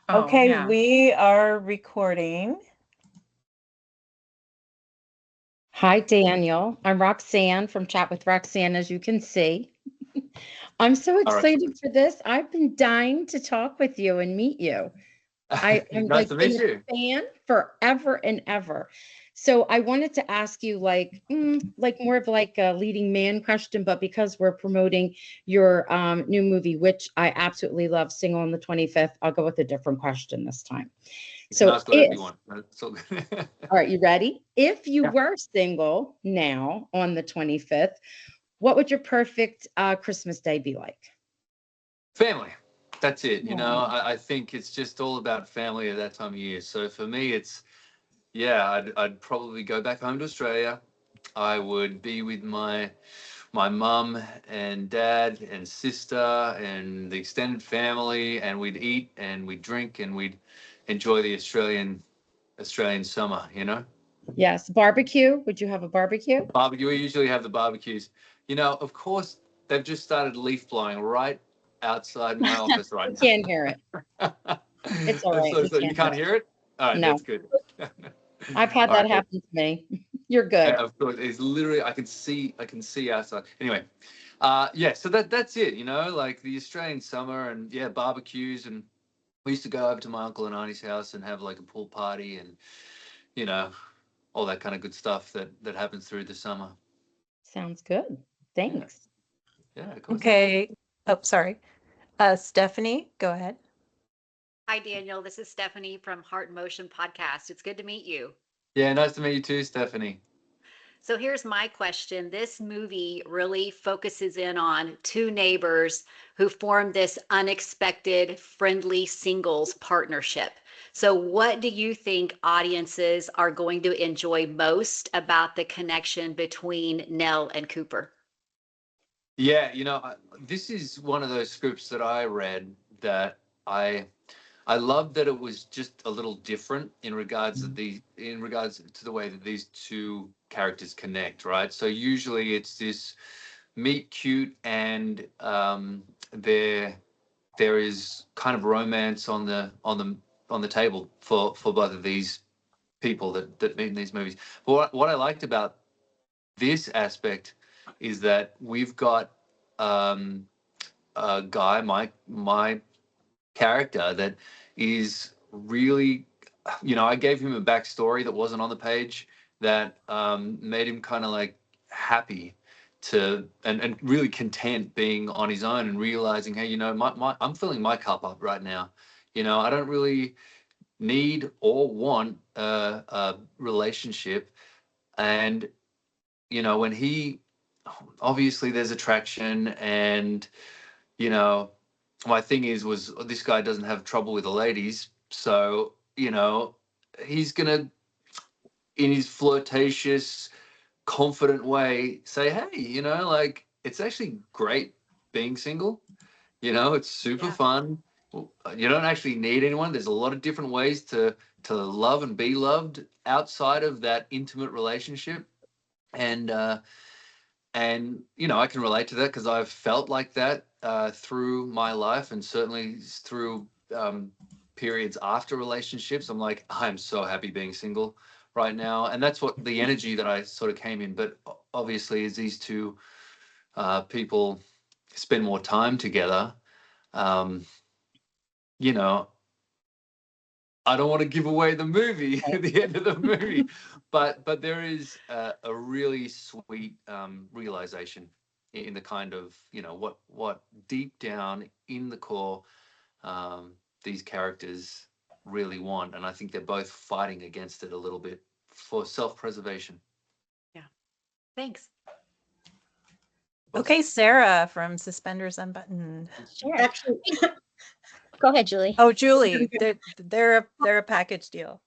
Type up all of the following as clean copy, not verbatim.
Oh, Okay, yeah. we are recording. Hi, Daniel. I'm Roxanne from Chat with Roxanne, as you can see. I'm so All right. excited for this. I've been dying to talk with you and meet you. I'm Nice like to been meet you. a fan forever and ever. So I wanted to ask you like more of like a leading man question, but because we're promoting your new movie, which I absolutely love, Single on the 25th, I'll go with a different question this time. You can So ask whatever you want. It's all good. all right, you ready? If you Yeah. were single now on the 25th, what would your perfect Christmas day be like? Family. That's it. Aw. I think it's just all about family at that time of year. So for me, yeah, I'd probably go back home to Australia. I would be with my mum and dad and sister and the extended family, and we'd eat and we'd drink and we'd enjoy the Australian summer. Yes, barbecue. Would you have a barbecue? Barbecue. We usually have the barbecues. Of course, they've just started leaf blowing right outside my office right You can't hear it. now. It's all right. We So you can't hear can't it. hear it? All right, No, that's good. I've had All that right, good. happen to me. You're good. Of course, it's literally I can see outside. Anyway, yeah. So that's it. Like the Australian summer, and yeah, barbecues, and we used to go over to my uncle and auntie's house and have like a pool party, and you know all that kind of good stuff that happens through the summer. Sounds good. Yeah, Thanks. yeah, of course. Okay. Oh, sorry. Stephanie, go ahead. Hi, Daniel. This is Stephanie from Heart in Motion Podcast. It's good to meet you. Yeah, nice to meet you too, Stephanie. So, here's my question. This movie really focuses in on two neighbors who form this unexpected friendly singles partnership. So, what do you think audiences are going to enjoy most about the connection between Nell and Cooper? Yeah, this is one of those scripts that I read that I I love that it was just a little different in regards to the way that these two characters connect, right? So usually it's this meet cute, and there is kind of romance on the table for both of these people that meet in these movies. But what I liked about this aspect is that we've got um, a guy, my character, that is really, I gave him a backstory that wasn't on the page that made him kind of like happy and really content being on his own and realizing, hey, I'm filling my cup up right now. I don't really need or want a relationship. And when he obviously there's attraction, and you know my thing was this guy doesn't have trouble with the ladies, so he's gonna, in his flirtatious confident way, say, hey, like, it's actually great being single. It's super Yeah. fun. You don't actually need anyone. There's a lot of different ways to love and be loved outside of that intimate relationship. And I can relate to that because I've felt like that through my life, and certainly through periods after relationships. I'm like, I'm so happy being single right now, and that's what the energy that I sort of came in. But obviously, as these two people spend more time together, um, you know, I don't want to give away the movie at the end of the movie, but there is a really sweet realization in the kind of what deep down in the core these characters really want, and I think they're both fighting against it a little bit for self-preservation. Yeah. Thanks. Okay, Sarah from Suspenders Unbuttoned. Sure. Actually, Go ahead, Julie. Oh, Julie, they're a package deal.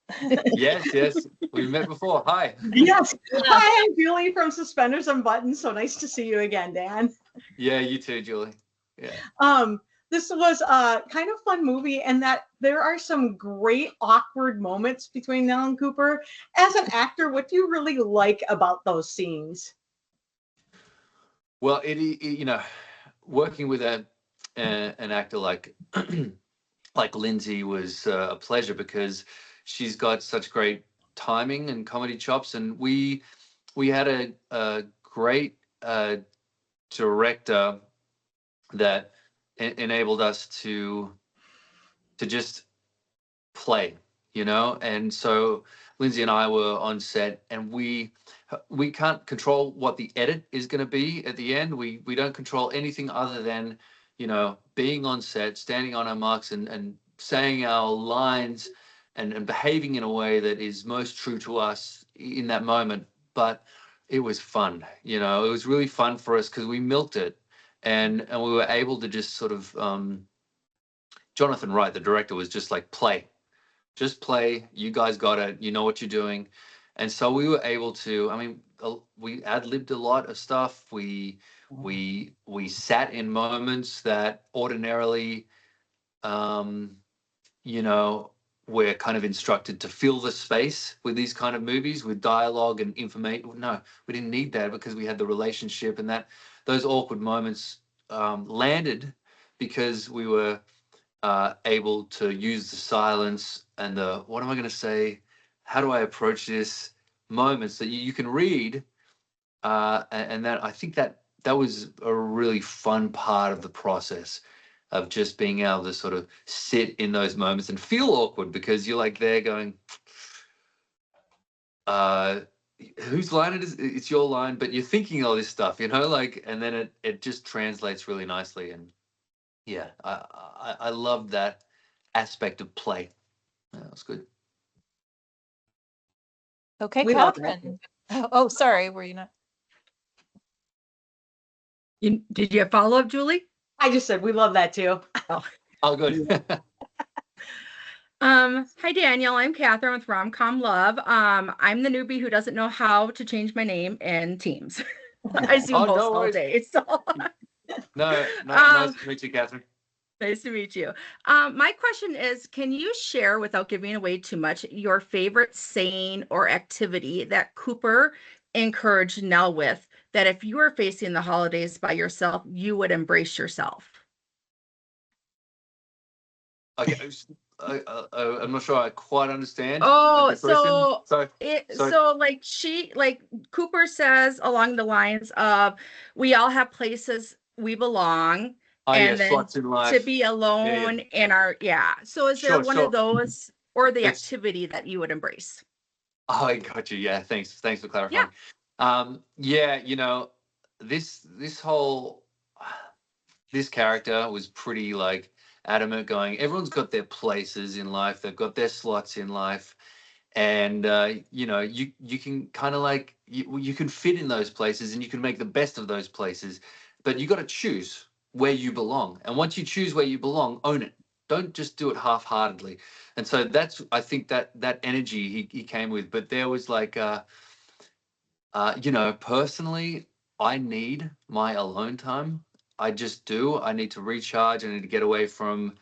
Yes, we've met before. Hi. yes. Yeah. Hi, I'm Julie from Suspenders Unbuttoned. So nice to see you again, Dan. Yeah, you too, Julie. Yeah. This was a kind of fun movie, and that there are some great awkward moments between Nell and Cooper. As an actor, what do you really like about those scenes? Well, working with an actor like like Lindsay was a pleasure because she's got such great timing and comedy chops, and we had a great director that enabled us to just play, you know. And so Lindsay and I were on set, and we can't control what the edit is going to be at the end. We don't control anything other than, you know, being on set, standing on our marks, and saying our lines, and behaving in a way that is most true to us in that moment. But it was fun, you know. It was really fun for us because we milked it, and we were able to just sort of Jonathan Wright, the director, was just like, play, just play. You guys got it. You know what you're doing. And so we were able to, I mean, we ad-libbed a lot of stuff. We sat in moments that ordinarily, um, you know, we're kind of instructed to fill the space with these kind of movies with dialogue and information. No, we didn't need that because we had the relationship, and that those awkward moments landed because we were able to use the silence and the what am I going to say? How do I approach this? Moments that you can read, and that I think that was a really fun part of the process of just being able to sort of sit in those moments and feel awkward because you're like there going, uh, whose line it is? It's your line, but you're thinking all this stuff, you know, like, and then it just translates really nicely. And yeah, I love that aspect of play. Yeah, that was good. Okay, We love that. Catherine. Oh, sorry, were you not? Did you have follow-up, Julie? I just said we love that too. Oh, good. Hi Daniel, I'm Catherine with Rom-Com Love. I'm the newbie who doesn't know how to change my name in Teams. I Zoom Oh, host no all worries. day, so No, nice to meet you, Catherine. nice to meet you. My question is, can you share, without giving away too much, your favorite saying or activity that Cooper encouraged Nell with, that if you were facing the holidays by yourself, you would embrace yourself? Okay, I'm not sure I quite understand Oh, the question. So so like Cooper says along the lines of, we all have places we belong, oh yeah, and then slots in to life. be Yeah, yeah. alone in our, yeah. So is there Sure, one of sure. those, or the It's activity that you would embrace? oh, I got you. Yeah, thanks for Yeah. clarifying. Yeah, you know, this whole this character was pretty like adamant, going, everyone's got their places in life, they've got their slots in life, and you know, you can kind of like you can fit in those places and you can make the best of those places, but you got to choose where you belong, and once you choose where you belong, own it. Don't just do it half-heartedly. And so that's, I think, that energy he came with. But there was like you know, personally, I need my alone time. I just do. I need to recharge. I need to get away from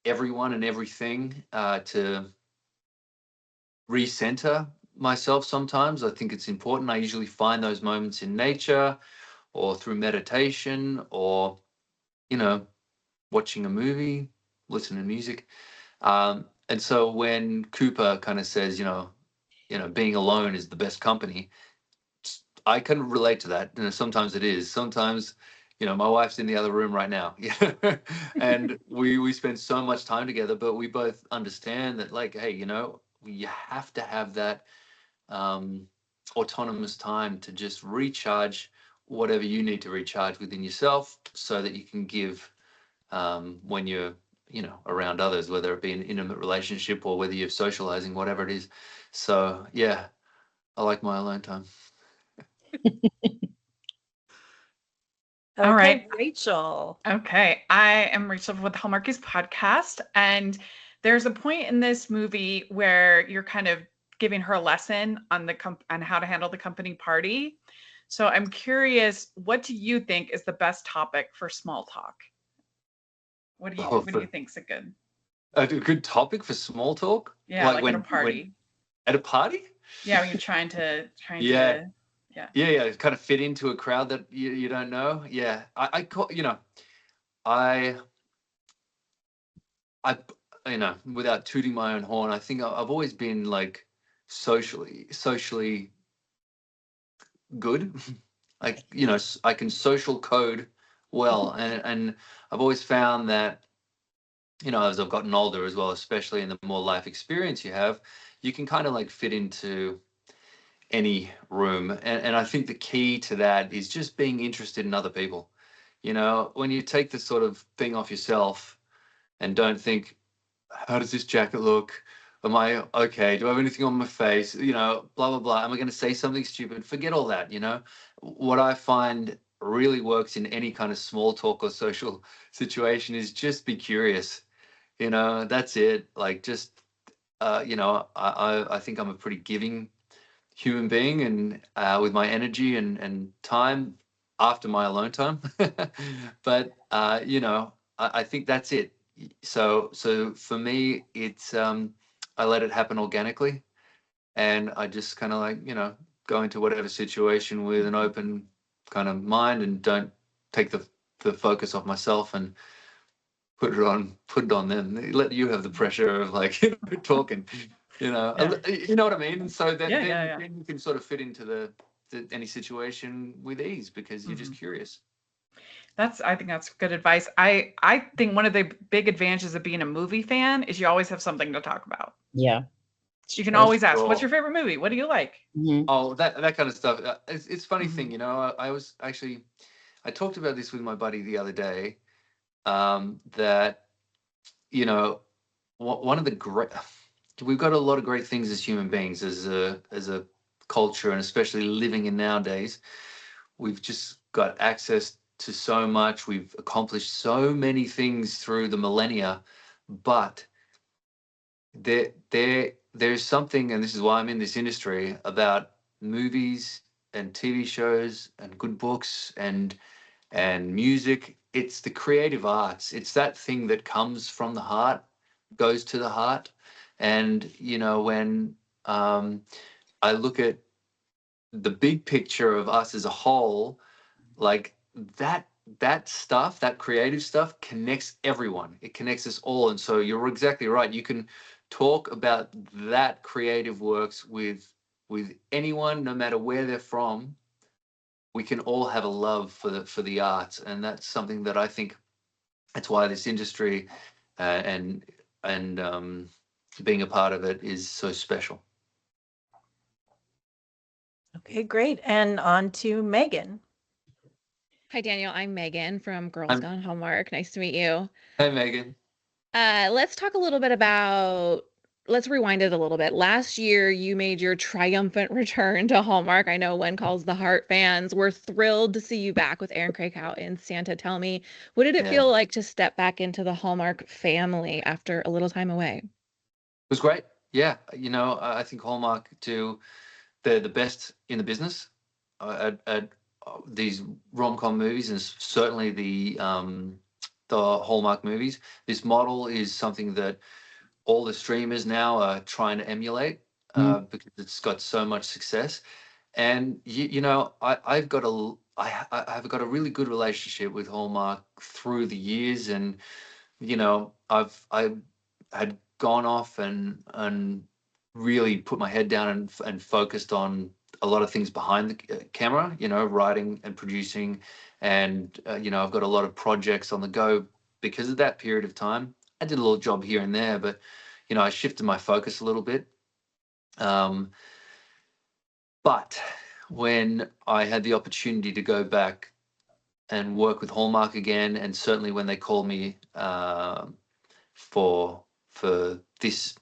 everyone and everything to recenter myself sometimes. I think it's important. I usually find those moments in nature or through meditation or, you know, watching a movie, listening to music. And so when Cooper kind of says, you know, being alone is the best company, I can relate to that. You know, sometimes it is. Sometimes, you know, my wife's in the other room right now. And we spend so much time together, but we both understand that, like, hey, you know, you have to have that autonomous time to just recharge whatever you need to recharge within yourself, so that you can give when you're, you know, around others, whether it be an intimate relationship or whether you're socializing, whatever it is. So yeah, I like my alone time. Okay, All right. Rachel. Okay, I am Rachel with Hallmark's podcast, and there's a point in this movie where you're kind of giving her a lesson on on how to handle the company party. So I'm curious, what do you think is the best topic for small talk? Oh, What do you think's a good? a good topic for small talk, Yeah, like at a when party. at a party. Yeah, when you're trying Yeah, to yeah. yeah, kind of fit into a crowd that you don't know. Yeah, I call, you know, I I, without tooting my own horn, I think I've always been like socially good. Like, I can social code well, and I've always found that, as I've gotten older as well, especially in the more life experience you have, you can kind of like fit into any room. And I think the key to that is just being interested in other people. When you take this sort of thing off yourself and don't think, how does this jacket look? Am I okay? Do I have anything on my face? Blah, blah, blah. Am I going to say something stupid? Forget all that. What I find really works in any kind of small talk or social situation is just be curious. That's it. Like, just, I think I'm a pretty giving human being, and with my energy and time after my alone time. But I think that's it. So for me, it's I let it happen organically, and I just kind of like go into whatever situation with an open kind of mind, and don't take the focus off myself and put it on them. Let you have the pressure of like talking. You know what I mean? And so then, Yeah, then, yeah, yeah. then you can sort of fit into any situation with ease, because you're just curious. I think that's good advice. I think one of the big advantages of being a movie fan is you always have something to talk about. Yeah. You can True. always ask, what's Sure. your favorite movie? What do you like? Mhm. Oh, that kind of stuff. It's funny Mhm. thing, I was actually, I talked about this with my buddy the other day, that, one of the great, we've got a lot of great things as human beings, as a culture, and especially living in nowadays. We've just got access to so much. We've accomplished so many things through the millennia, but there's something, and this is why I'm in this industry, about movies and TV shows and good books and music. It's the creative arts. It's that thing that comes from the heart, goes to the heart. And when I look at the big picture of us as a whole, like that stuff, that creative stuff connects everyone. It connects us all. And so you're exactly right. You can talk about that creative works with anyone, no matter where they're from. We can all have a love for the arts, and that's something that I think, that's why this industry, and being a part of it is so special. Okay, great. And on to Megan. Hi, Daniel. I'm Megan from Girls I'm, Gone Hallmark. Nice to meet you. hey, Megan. Let's talk a little bit about, let's rewind it a little bit. Last year, you made your triumphant return to Hallmark. I know When Calls the Heart fans were thrilled to see you back with Aaron Krakow in Santa. Tell me, what did it Yeah, it feel like to step back into the Hallmark family after a little time away? was great. Yeah, I think Hallmark they're the best in the business, at these rom-com movies, and certainly the Hallmark movies. This model is something that all the streamers now are trying to emulate, because it's got so much success. And I've got a really good relationship with Hallmark through the years, and I had gone off and really put my head down and focused on a lot of things behind the camera, writing and producing, and I've got a lot of projects on the go because of that period of time. I did a little job here and there, but I shifted my focus a little bit. But when I had the opportunity to go back and work with Hallmark again, and certainly when they called me for this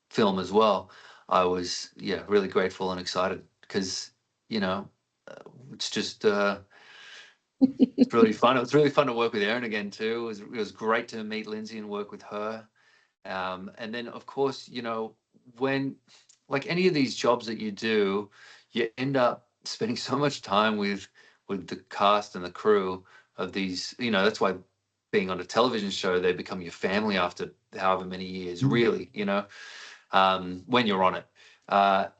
film as well, I was really grateful and excited, because it's just it's really fun. It was really fun to work with Erin again too. It was great to meet Lindsay and work with her. And then of course, when, like any of these jobs that you do, you end up spending so much time with the cast and the crew of these. That's why being on a television show, they become your family after however many years. Really, when you're on it,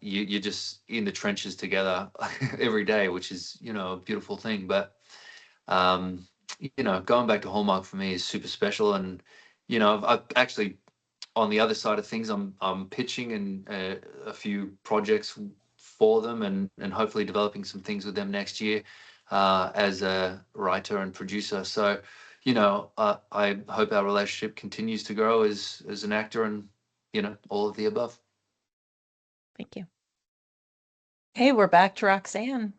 you're just in the trenches together every day, which is a beautiful thing. But going back to Hallmark for me is super special, and you know, I've actually, on the other side of things, I'm pitching and a few projects for them, and hopefully developing some things with them next year as a writer and producer. So, you know, I hope our relationship continues to grow as an actor, and you know, all of the above. Thank you. Hey, we're back to Roxanne.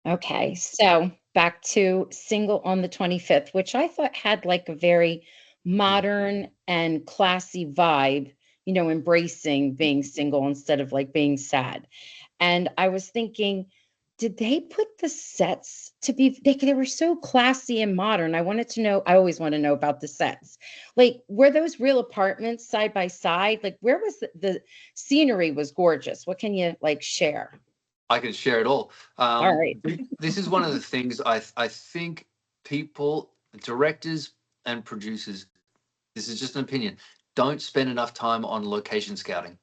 Okay, so back to Single on the 25th, which I thought had like a very modern and classy vibe, you know, embracing being single instead of like being sad. And I was thinking, did they put the sets to be, they were so classy and modern. I wanted to know, I always want to know about the sets. Like, were those real apartments side by side? Like, where was the scenery was gorgeous. What can you like share? I can share it all. All right. This is one of the things I think people, directors and producers, this is just an opinion, don't spend enough time on location scouting.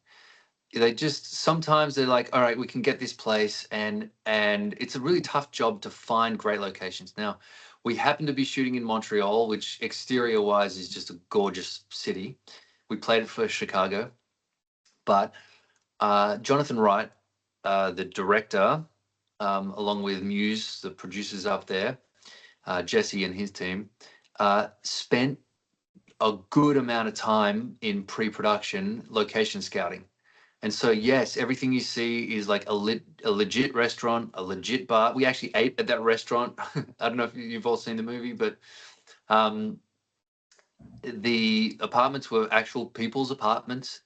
They just, sometimes they're like, all right, we can get this place, and it's a really tough job to find great locations. Now, we happen to be shooting in Montreal, which exterior wise is just a gorgeous city. We played it for Chicago, but Jonathan Wright, the director, along with Muse, the producers up there, Jesse and his team, spent a good amount of time in pre-production location scouting. And so, yes, everything you see is like a legit restaurant, a legit bar. We actually ate at that restaurant. I don't know if you've all seen the movie, but the apartments were actual people's apartments,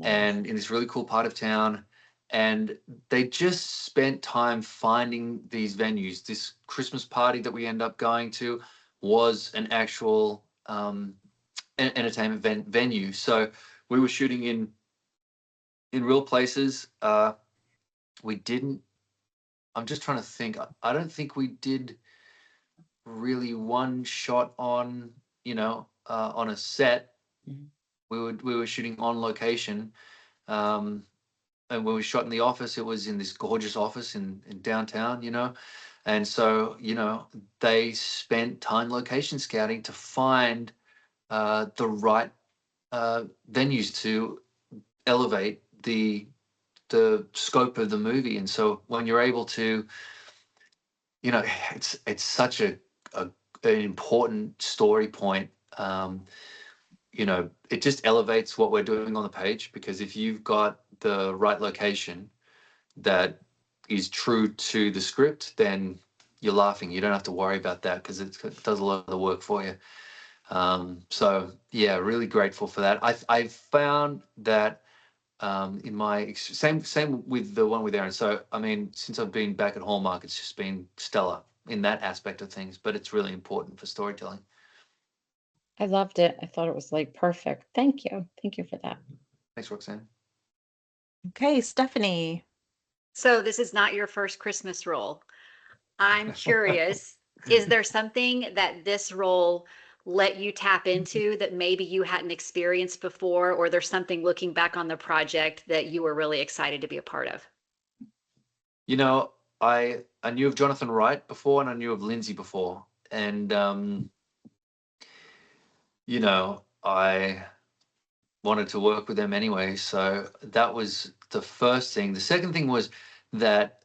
and in this really cool part of town. And they just spent time finding these venues. This Christmas party that we end up going to was an actual entertainment venue. So we were shooting in real places. We didn't. I'm just trying to think. I don't think we did really one shot on, you know, on a set. Mhm. We were shooting on location. And when we shot in the office, it was in this gorgeous office in downtown, you know. And so, you know, they spent time location scouting to find the right venues to elevate the scope of the movie. And so when you're able to, you know, it's such an important story point. You know, it just elevates what we're doing on the page, because if you've got the right location that is true to the script, then you're laughing. You don't have to worry about that, because it does a lot of the work for you. So yeah, really grateful for that. I found that in my same with the one with Aaron. So I mean, since I've been back at Hallmark, it's just been stellar in that aspect of things. But it's really important for storytelling. I loved it. I thought it was like perfect. Thank you. Thank you for that. Thanks, Roxanne. Okay, Stephanie. So this is not your first Christmas role. I'm curious, is there something that this role let you tap into that maybe you hadn't experienced before, or there's something looking back on the project that you were really excited to be a part of? You know, I knew of Jonathan Wright before, and I knew of Lindsay before, and you know, I wanted to work with them anyway. So that was the first thing. The second thing was that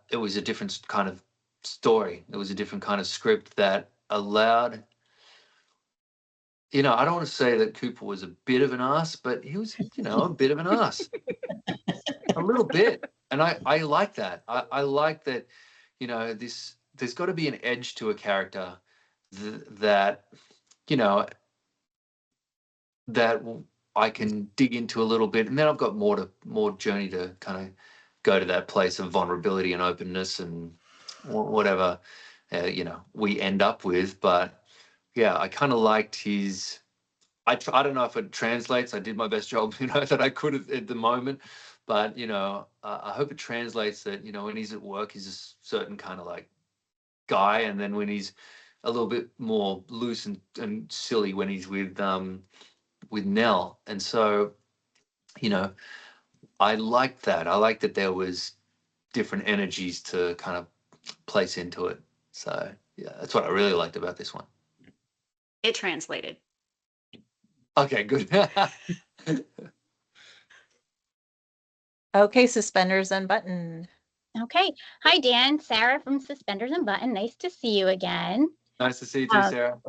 it was a different kind of story. It was a different kind of script that allowed, you know, I don't want to say that Cooper was a bit of an ass, but he was, you know, a bit of an ass, a little bit. And I like that. I like that, you know, there's got to be an edge to a character that, you know, that I can dig into a little bit, and then I've got more journey to kind of go to that place of vulnerability and openness and whatever you know, we end up with. But yeah, I kind of liked his. I don't know if it translates. I did my best job, you know, that I could have at the moment, but you know, I hope it translates that, you know, when he's at work, he's a certain kind of like guy, and then when he's a little bit more loose and silly when he's with Nell. And so, you know, I liked that. I liked that there was different energies to kind of place into it. So yeah, that's what I really liked about this one. It translated. Okay, good. Okay, suspenders unbuttoned. Okay. Hi, Dan. Sarah from Suspenders and Button. Nice to see you again. Nice to see you too, Sarah.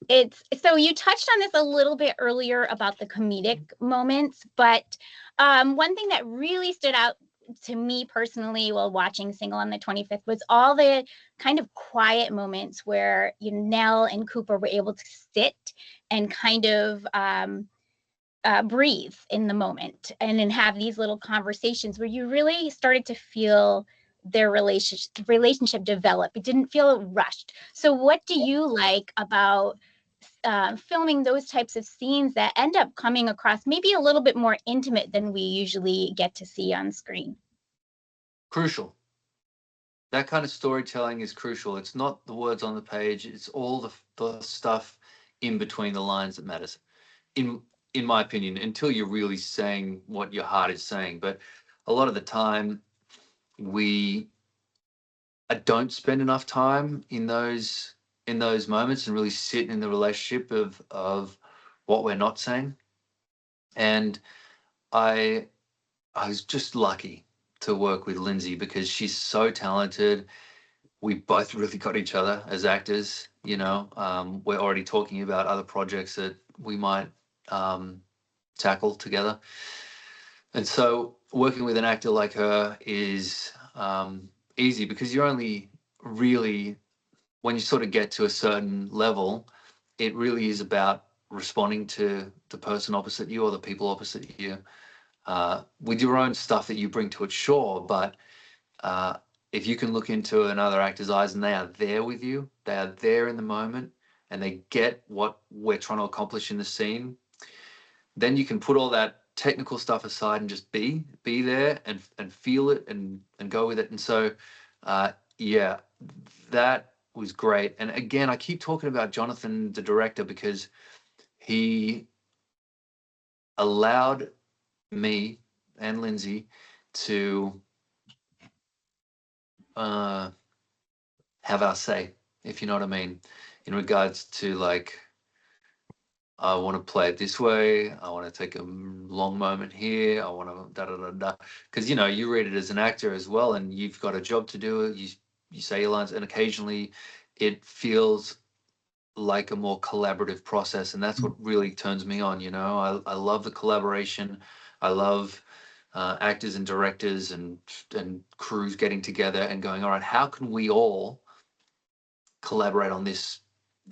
It's so you touched on this a little bit earlier about the comedic moments, but one thing that really stood out to me personally while watching Single on the 25th was all the kind of quiet moments where Nell and Cooper were able to sit and kind of breathe in the moment and then have these little conversations where you really started to feel their relationship develop. It didn't feel rushed. So what do you like about filming those types of scenes that end up coming across maybe a little bit more intimate than we usually get to see on screen? Crucial. That kind of storytelling is crucial. It's not the words on the page. It's all the stuff in between the lines that matters. In my opinion, until you're really saying what your heart is saying. But a lot of the time, I don't spend enough time in those moments and really sit in the relationship of what we're not saying. And I was just lucky to work with Lindsay because she's so talented. We both really got each other as actors. We're already talking about other projects that we might tackle together. And so working with an actor like her is easy because you're only really, when you sort of get to a certain level, it really is about responding to the person opposite you or the people opposite you with your own stuff that you bring to it, sure. But if you can look into another actor's eyes and they are there with you, they are there in the moment, and they get what we're trying to accomplish in the scene, then you can put all that technical stuff aside and just be there and feel it and go with it. And so, yeah, that was great. And again, I keep talking about Jonathan, the director, because he allowed me and Lindsay to have our say, if you know what I mean, in regards to like, I want to play it this way. I want to take a long moment here. I want to da da da da. Because you read it as an actor as well, and you've got a job to do. You say your lines, and occasionally it feels like a more collaborative process, and that's what really turns me on. I love the collaboration. I love actors and directors and crews getting together and going, all right, how can we all collaborate on this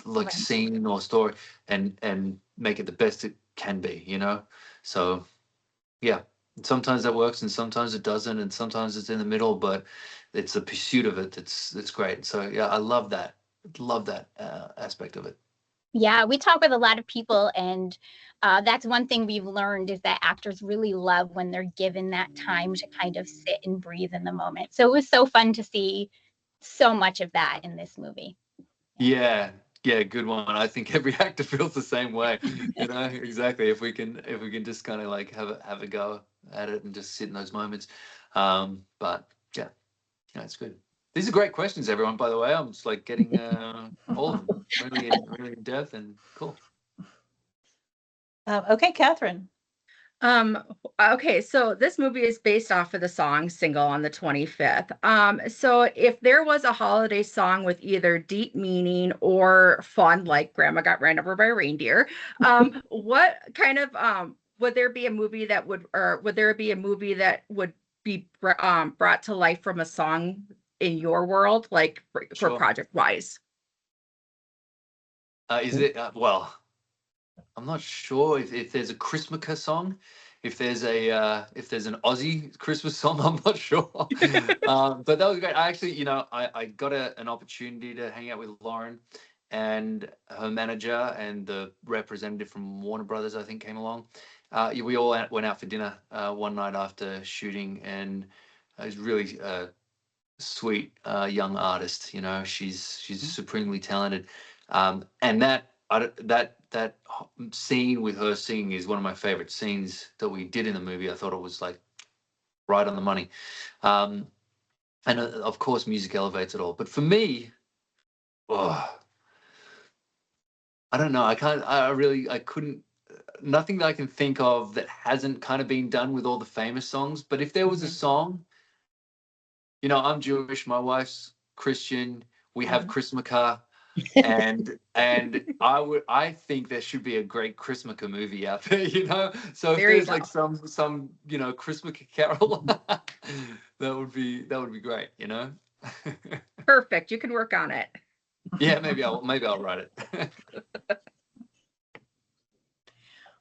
like scene or story and make it the best it can be, so yeah, sometimes that works and sometimes it doesn't and sometimes it's in the middle, but it's the pursuit of it that's great. So yeah, I love that aspect of it. Yeah, we talk with a lot of people, and that's one thing we've learned is that actors really love when they're given that time to kind of sit and breathe in the moment. So it was so fun to see so much of that in this movie. Yeah, good one. I think every actor feels the same way. Exactly. If we can just kind of like have a go at it and just sit in those moments. But yeah, it's good. These are great questions, everyone. By the way, I'm just like getting all of them really in depth and cool. Okay, Catherine. Okay, so this movie is based off of the song Single on the 25th. So if there was a holiday song with either deep meaning or fun, like Grandma Got Ran Over by a Reindeer, what kind of would there be a movie that would be brought to life from a song in your world, like for Sure. project wise? Is it well, I'm not sure if there's a Christmas song, if there's an Aussie Christmas song, I'm not sure. But that was great. I actually, I got an opportunity to hang out with Lauren and her manager and the representative from Warner Brothers, I think, came along. We all went out for dinner one night after shooting, and it was really sweet young artist. She's supremely talented, and that scene with her singing is one of my favorite scenes that we did in the movie. I thought it was like right on the money, and of course, music elevates it all. But for me, I don't know. I couldn't nothing that I can think of that hasn't kind of been done with all the famous songs. But if there was a song, you know, I'm Jewish, my wife's Christian, we have Chrismukkah, and I think there should be a great Chrismukkah movie out there, you know. So if There you there's like go. some you know Chrismukkah carol, that would be great, you know. Perfect. You can work on it. Yeah, maybe I'll write it.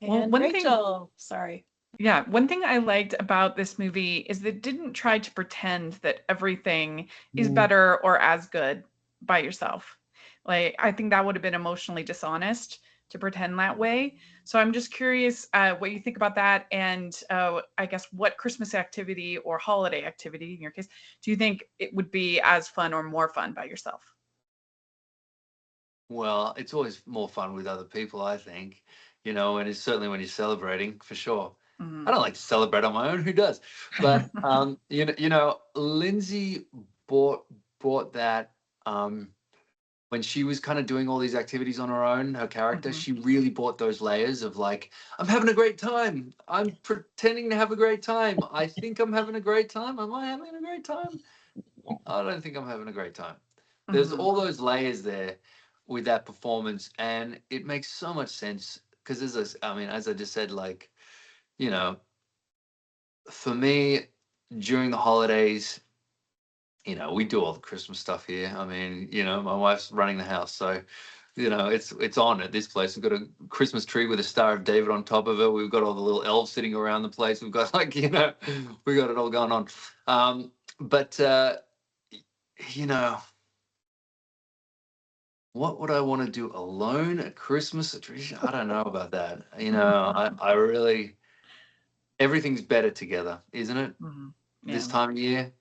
Well, And one thing, Rachel, sorry. yeah, one thing I liked about this movie is that it didn't try to pretend that everything is better or as good by yourself. Like, I think that would have been emotionally dishonest to pretend that way. So I'm just curious what you think about that, and I guess what Christmas activity or holiday activity, in your case, do you think it would be as fun or more fun by yourself? Well, it's always more fun with other people, I think, you know, and it's certainly when you're celebrating, for sure. I don't like to celebrate on my own. Who does? But Lindsay bought that when she was kind of doing all these activities on her own, her character, she really bought those layers of like, I'm having a great time. I'm pretending to have a great time. I think I'm having a great time. Am I having a great time? I don't think I'm having a great time. There's all those layers there with that performance, and it makes so much sense because as I just said, like, you know, for me, during the holidays, you know, we do all the Christmas stuff here. I mean, you know, my wife's running the house, so you know, it's on at this place. We've got a Christmas tree with a Star of David on top of it. We've got all the little elves sitting around the place. We've got like, you know, we got it all going on. But you know, what would I want to do alone at Christmas? I don't know about that. You know, I really, everything's better together, isn't it? This time of year,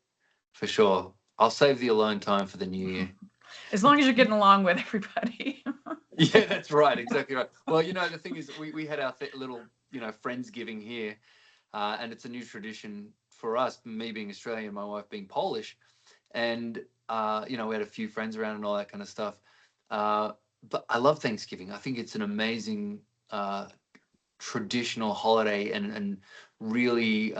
for sure. I'll save the alone time for the new year. As long as you're getting along with everybody. Yeah, that's right. Exactly right. Well, you know, the thing is, we had our little, you know, Friendsgiving here, and it's a new tradition for us, me being Australian, my wife being Polish. And, you know, we had a few friends around and all that kind of stuff. But I love Thanksgiving. I think it's an amazing traditional holiday and really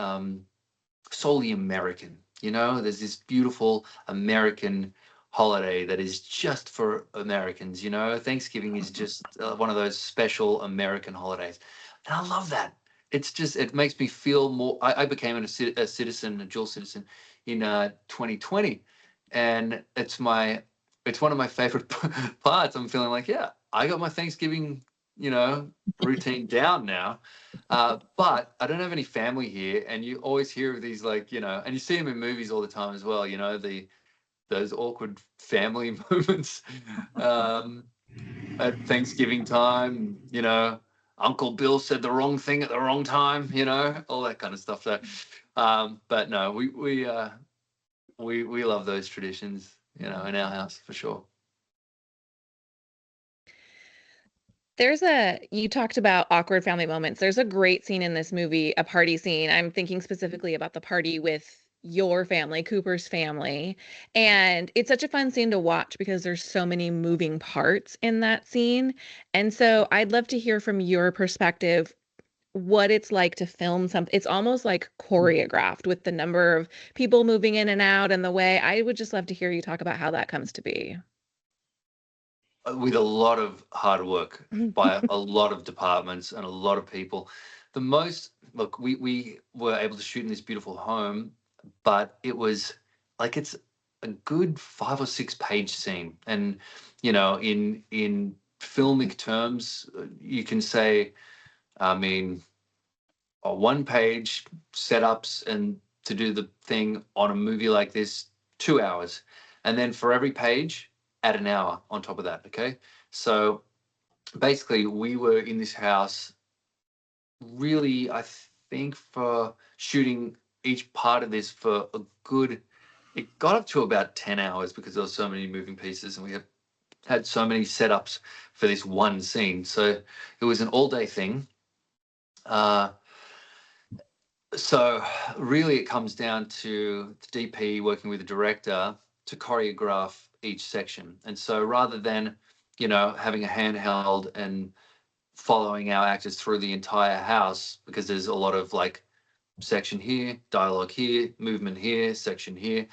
solely American. You know, there's this beautiful American holiday that is just for Americans. You know, Thanksgiving is just one of those special American holidays, and I love that. It makes me feel more. I became a citizen, a dual citizen, in 2020, and it's one of my favorite parts. I'm feeling like, yeah, I got my Thanksgiving, you know, routine down now. But I don't have any family here, and you always hear of these, like, you know, and you see them in movies all the time as well. You know, those awkward family moments at Thanksgiving time. You know, Uncle Bill said the wrong thing at the wrong time. You know, all that kind of stuff. So, but no, we love those traditions. You know, in our house for sure. You talked about awkward family moments. There's a great scene in this movie, a party scene. I'm thinking specifically about the party with your family, Cooper's family. And it's such a fun scene to watch because there's so many moving parts in that scene. And so I'd love to hear from your perspective what it's like to film something. It's almost like choreographed with the number of people moving in and out and the way. I would just love to hear you talk about how that comes to be. With a lot of hard work by a lot of departments and a lot of people. Look, we were able to shoot in this beautiful home, but it was like, it's a good 5 or 6 page scene. And, you know, in filmic terms, you can say, I mean, a 1 page setups and to do the thing on a movie like this, 2 hours. And then for every page, add an hour on top of that. Okay. So basically, we were in this house really, I think, for shooting each part of this for it got up to about 10 hours because there were so many moving pieces and we had so many setups for this one scene. So it was an all-day thing. So really it comes down to the DP working with the director to choreograph each section. And so rather than, you know, having a handheld and following our actors through the entire house, because there's a lot of like section here, dialogue here, movement here, section here.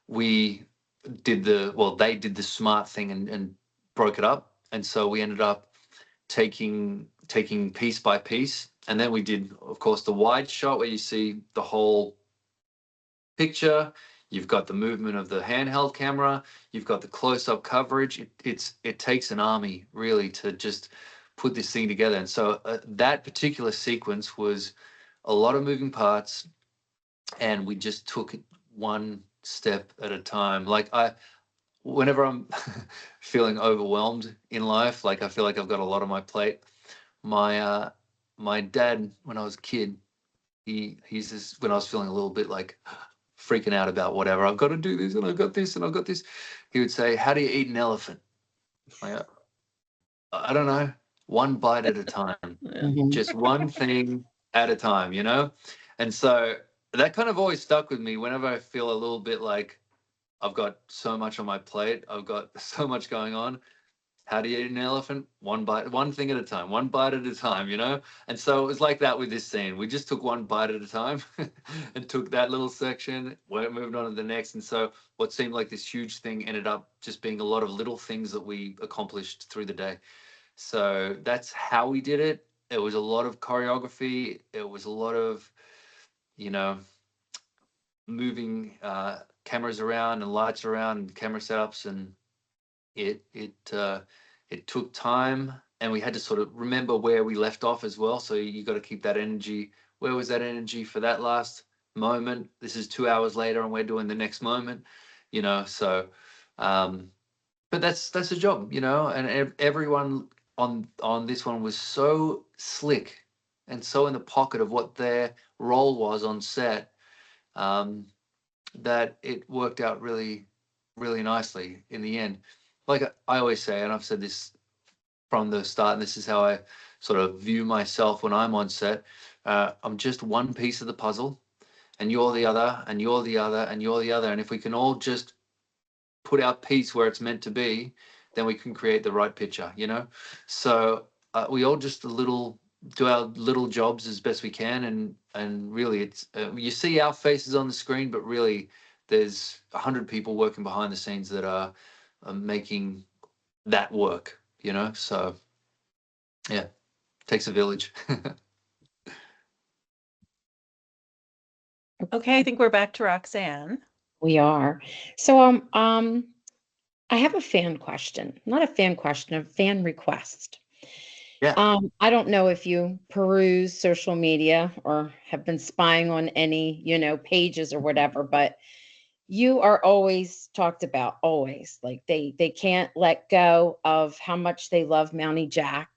We did they did the smart thing and broke it up. And so we ended up taking piece by piece. And then we did, of course, the wide shot where you see the whole picture. You've got the movement of the handheld camera. You've got the close-up coverage. It takes an army really to just put this thing together. And so that particular sequence was a lot of moving parts, and we just took it one step at a time. Like whenever I'm feeling overwhelmed in life, like I feel like I've got a lot on my plate. My dad, when I was a kid, he's just, when I was feeling a little bit like freaking out about whatever, I've got to do this and I've got this and I've got this, he would say, "How do you eat an elephant?" Like, I don't know, one bite at a time, just one thing at a time, you know? And so that kind of always stuck with me whenever I feel a little bit like I've got so much on my plate, I've got so much going on. How do you eat an elephant? One bite, one thing at a time, one bite at a time, you know? And so it was like that with this scene. We just took one bite at a time and took that little section, moved on to the next. And so what seemed like this huge thing ended up just being a lot of little things that we accomplished through the day. So that's how we did it. It was a lot of choreography. It was a lot of, you know, moving cameras around and lights around and camera setups, and it took time, and we had to sort of remember where we left off as well. So you got to keep that energy. Where was that energy for that last moment? This is 2 hours later, and we're doing the next moment, you know. So, but that's a job, you know. And everyone on this one was so slick and so in the pocket of what their role was on set, that it worked out really, really nicely in the end. Like I always say, and I've said this from the start, and this is how I sort of view myself when I'm on set. I'm just one piece of the puzzle, and you're the other, and you're the other, and you're the other. And if we can all just put our piece where it's meant to be, then we can create the right picture, you know? So we all just do our little jobs as best we can. And really it's, you see our faces on the screen, but really there's 100 people working behind the scenes that are making that work, you know? So yeah, takes a village. Okay, I think we're back to Roxanne. We are. So I have a fan question. Not a fan question, a fan request. Yeah. I don't know if you peruse social media or have been spying on any, you know, pages or whatever, but you are always talked about, always. Like they can't let go of how much they love Mountie Jack.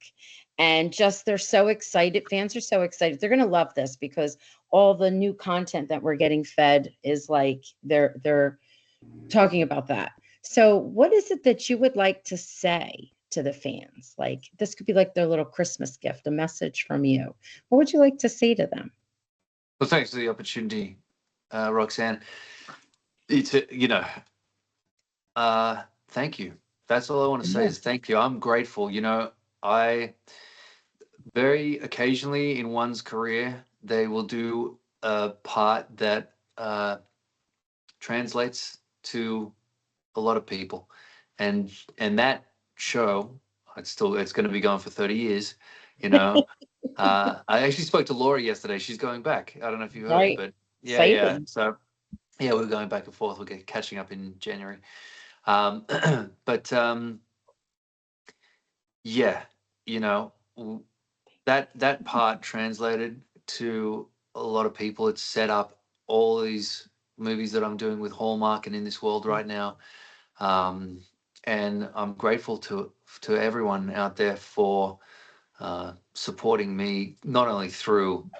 And just they're so excited. Fans are so excited. They're gonna love this because all the new content that we're getting fed is like they're talking about that. So what is it that you would like to say to the fans? Like this could be like their little Christmas gift, a message from you. What would you like to say to them? Well, thanks for the opportunity, Roxanne. It's, you know, thank you. That's all I want to say is thank you. I'm grateful. You know, I very occasionally in one's career, they will do a part that translates to a lot of people. And that show, it's going to be going for 30 years, you know. I actually spoke to Laura yesterday. She's going back. I don't know if you heard, Right. but yeah, yeah. Exciting. So yeah, we're going back and forth. We'll get catching up in January. But yeah, you know, that part translated to a lot of people. It's set up all these movies that I'm doing with Hallmark and in this world right now. And I'm grateful to everyone out there for supporting me, not only through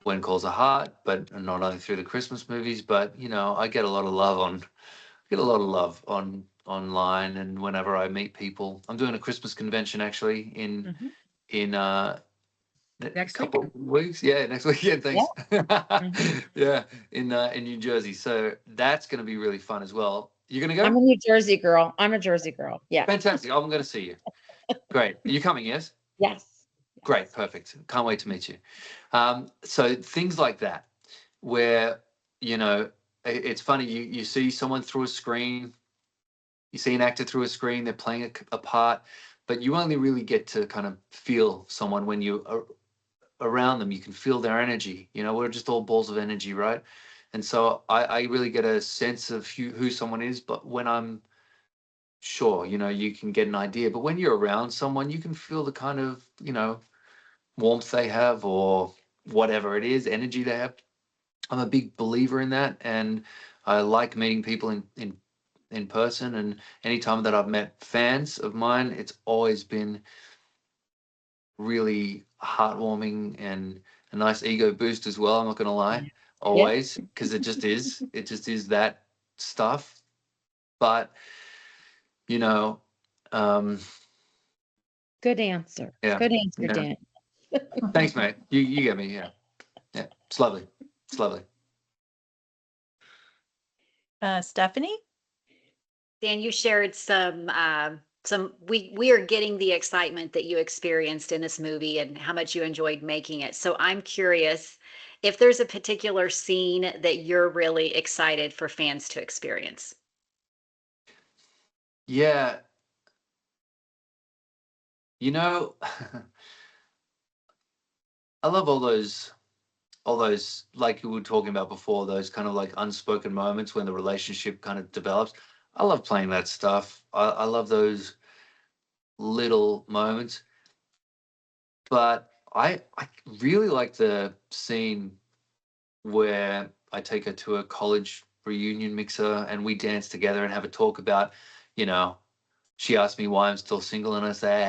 When Calls a Heart, but not only through the Christmas movies, but you know, I get a lot of love online, and whenever I meet people. I'm doing a Christmas convention actually in Next couple of weeks. Yeah, next weekend. Thanks. Yeah, in New Jersey. So that's going to be really fun as well. You're going to I'm go? a New Jersey girl. I'm a Jersey girl. Yeah. Fantastic. I'm going to see you. Great. Are you coming? Yes. Yes. Great, perfect. Can't wait to meet you. So things like that, where, you know, it's funny, you see someone through a screen, you see an actor through a screen, they're playing a part, but you only really get to kind of feel someone when you are around them. You can feel their energy. You know, we're just all balls of energy, right? And so I really get a sense of who someone is, but when I'm sure, you know, you can get an idea. But when you're around someone, you can feel the kind of, you know, warmth they have or whatever it is, energy they have. I'm a big believer in that, and I like meeting people in person. And anytime that I've met fans of mine, it's always been really heartwarming and a nice ego boost as well. I'm not gonna lie, always, because it just is. It just is that stuff. But you know, um, Good answer. yeah, Good answer, yeah. Dan. Thanks, mate. You get me. Yeah, yeah. It's lovely. It's lovely. Stephanie? Dan, you shared some we are getting the excitement that you experienced in this movie and how much you enjoyed making it. So I'm curious if there's a particular scene that you're really excited for fans to experience. Yeah, you know, I love all those like you were talking about before, those kind of like unspoken moments when the relationship kind of develops. I love playing that stuff. I love those little moments. But I really like the scene where I take her to a college reunion mixer and we dance together and have a talk about, you know, she asked me why I'm still single, and I say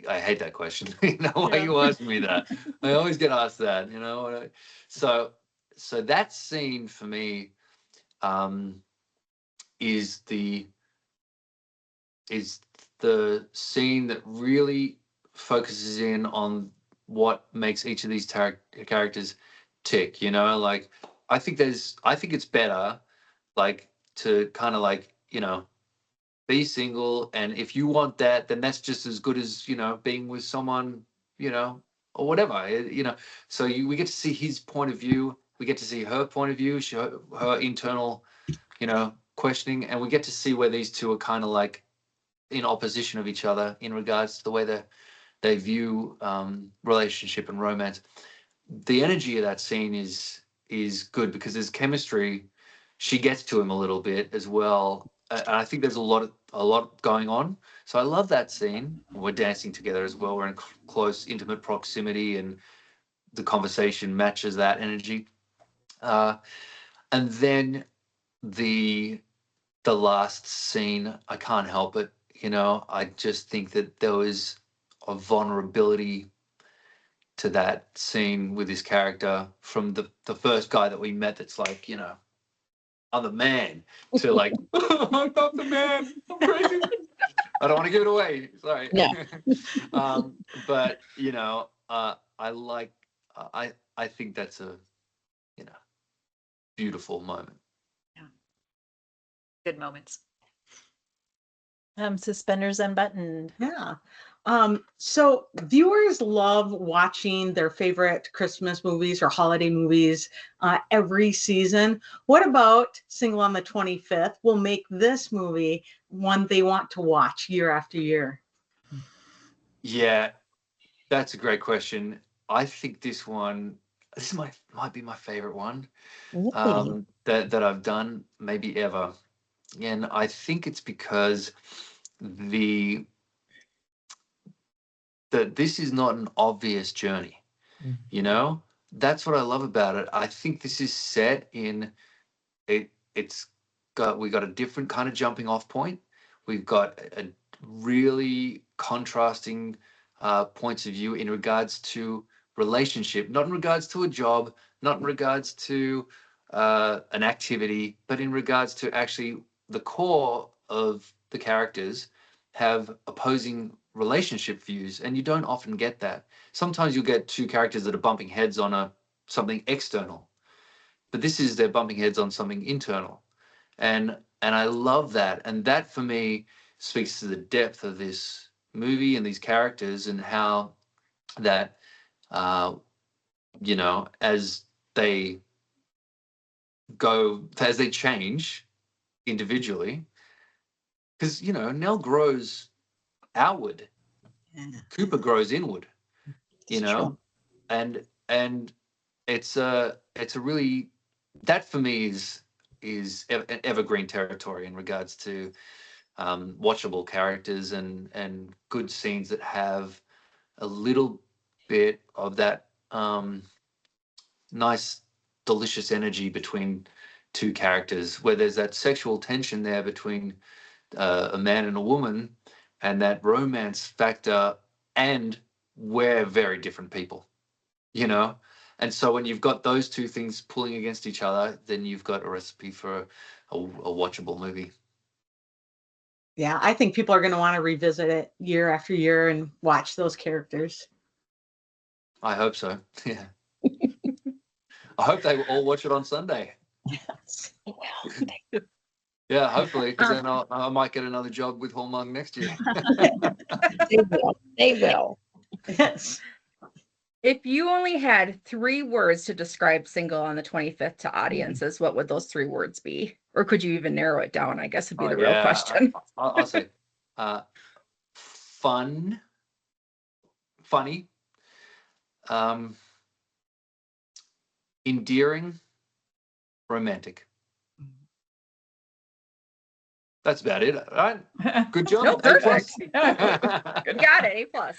I hate that question. You know, why Yeah. you asking me that? I always get asked that. You know, so so that scene for me um, is the is the scene that really focuses in on what makes each of these characters tick. You know, like I think it's better like to kind of like, you know, be single, and if you want that, then that's just as good as, you know, being with someone, you know, or whatever, you know. So we get to see his point of view, we get to see her point of view, her internal, you know, questioning, and we get to see where these two are kind of like in opposition of each other in regards to the way they view relationship and romance. The energy of that scene is good because there's chemistry. She gets to him a little bit as well. And I think there's a lot going on. So I love that scene. We're dancing together as well. We're in close, intimate proximity, and the conversation matches that energy. Uh, and then the the last scene, I can't help it. You know, I just think that there was a vulnerability to that scene with his character from the first guy that we met. That's like, you know, I'm the man, to like, I'm not the man. I'm crazy. I don't want to give it away. Sorry. No. But you know, I like, I think that's a, you know, beautiful moment. Yeah. Good moments. Suspenders unbuttoned. Yeah. So viewers love watching their favorite Christmas movies or holiday movies every season. What about Single on the 25th will make this movie one they want to watch year after year? Yeah, that's a great question. I think this might be my favorite one Really? that I've done maybe ever. And I think it's because the that this is not an obvious journey. You know, that's what I love about it. I think this is set in it. We got a different kind of jumping off point. We've got a really contrasting points of view in regards to relationship, not in regards to a job, not in regards to an activity, but in regards to actually the core of the characters have opposing relationship views, and you don't often get that. Sometimes you'll get two characters that are bumping heads on something external, but this is they're bumping heads on something internal, and I love that, and that for me speaks to the depth of this movie and these characters and how that you know, as they change individually, because you know Nell grows outward, Yeah, Cooper grows inward, you it's know, true. and it's a really, that for me is evergreen territory in regards to watchable characters and good scenes that have a little bit of that nice delicious energy between two characters, where there's that sexual tension there between a man and a woman, and that romance factor, and we're very different people, you know. And so when you've got those two things pulling against each other, then you've got a recipe for a watchable movie. Yeah, I think people are going to want to revisit it year after year and watch those characters. I hope so. Yeah. I hope they all watch it on Sunday. Yes. Yeah, hopefully, because then I might get another job with Hallmark next year. They will. They will. Yes. If you only had 3 words to describe Single on the 25th to audiences, what would those 3 words be? Or could you even narrow it down? I guess would be the real question. I'll say fun, funny, endearing, romantic. That's about it, right? Good job. No, A+. perfect. Good, got it. A+.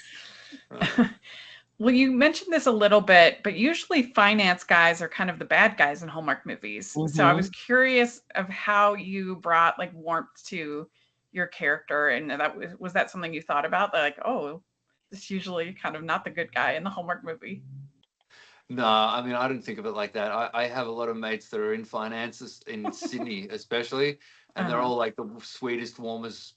Well, you mentioned this a little bit, but usually finance guys are kind of the bad guys in Hallmark movies. So I was curious of how you brought like warmth to your character, and that was that something you thought about? Like, oh, this usually kind of not the good guy in the Hallmark movie. No, I mean, I didn't think of it like that. I have a lot of mates that are in finances in Sydney, especially, and they're all like the sweetest, warmest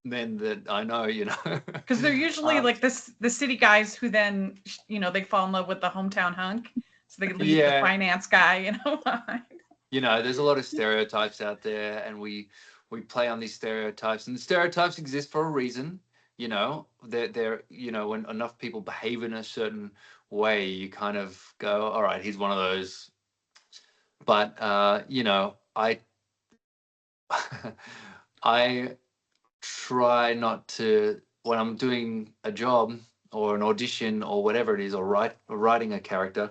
men that I know, you know. Because they're usually like the city guys who then, you know, they fall in love with the hometown hunk, so they leave the finance guy, you know. You know, there's a lot of stereotypes out there, and we play on these stereotypes, and the stereotypes exist for a reason. You know, they're you know, when enough people behave in a certain way, you kind of go, all right, he's one of those. But you know, I try not to, when I'm doing a job or an audition or whatever it is, or writing a character,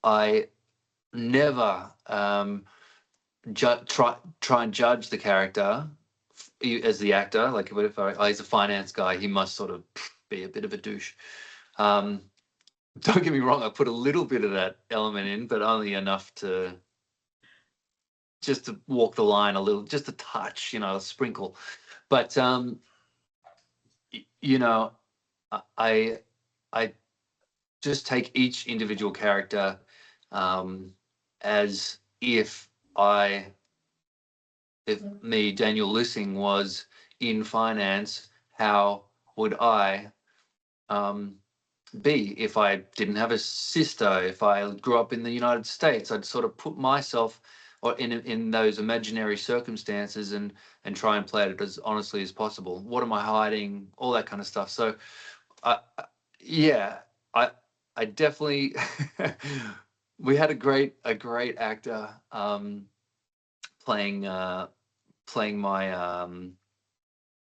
I never try and judge the character as the actor. Like if he's a finance guy, he must sort of be a bit of a douche. Don't get me wrong, I put a little bit of that element in, but only enough to just to walk the line a little, just a touch, you know, a sprinkle. But you know, I just take each individual character as if me, Daniel Lissing, was in finance. How would I be if I didn't have a sister? If I grew up in the United States, I'd sort of put myself or in those imaginary circumstances and try and play it as honestly as possible. What am I hiding? All that kind of stuff. So, yeah, I definitely we had a great actor playing my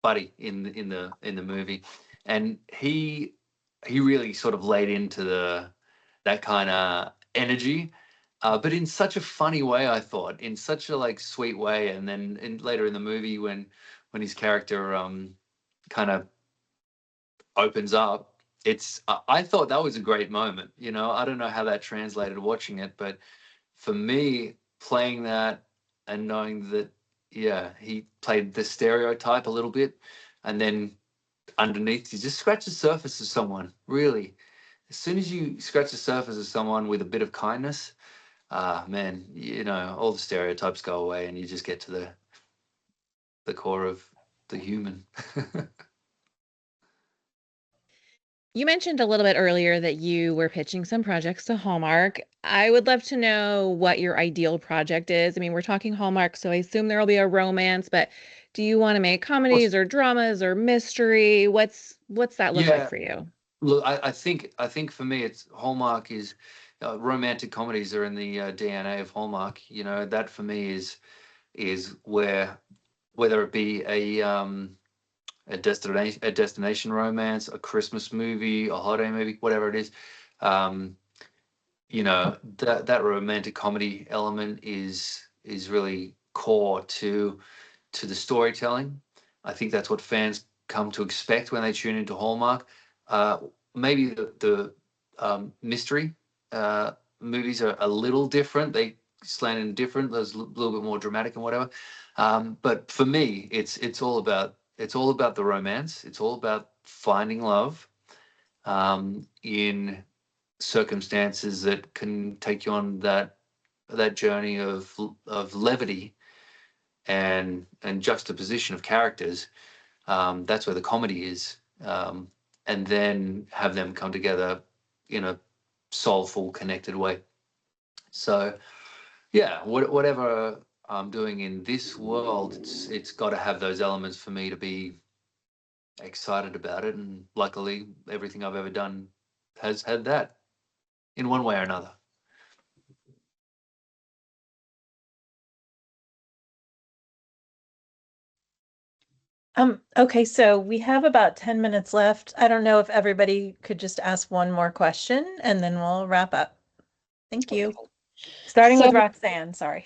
buddy in the movie, and he really sort of laid into that kind of energy, but in such a funny way. I thought in such a like sweet way, and then later in the movie when his character kind of opens up, I thought that was a great moment. You know, I don't know how that translated watching it, but for me, playing that and knowing that, yeah, he played the stereotype a little bit, and then underneath, you just scratch the surface of someone. Really, as soon as you scratch the surface of someone with a bit of kindness, man, you know, all the stereotypes go away, and you just get to the core of the human. You mentioned a little bit earlier that you were pitching some projects to Hallmark. I would love to know what your ideal project is. I mean, we're talking Hallmark, so I assume there will be a romance, but do you want to make comedies or dramas or mystery? What's that look like Yeah, for you? look, I think for me, it's Hallmark is romantic comedies are in the DNA of Hallmark. You know, that for me is where, whether it be a destination romance, a Christmas movie, a holiday movie, whatever it is, um, that romantic comedy element is really core to the storytelling. I think that's what fans come to expect when they tune into Hallmark. Uh, Maybe the mystery movies are a little different. They slant in different. There's a little bit more dramatic and whatever. But for me, it's all about the romance. It's all about finding love in circumstances that can take you on that journey of levity and juxtaposition of characters. That's where the comedy is, and then have them come together in a soulful, connected way. So yeah, whatever I'm doing in this world, it's got to have those elements for me to be excited about it. And luckily, everything I've ever done has had that in one way or another. Okay, so we have about 10 minutes left. I don't know if everybody could just ask one more question and then we'll wrap up. Thank you. Starting with So, Roxanne, sorry.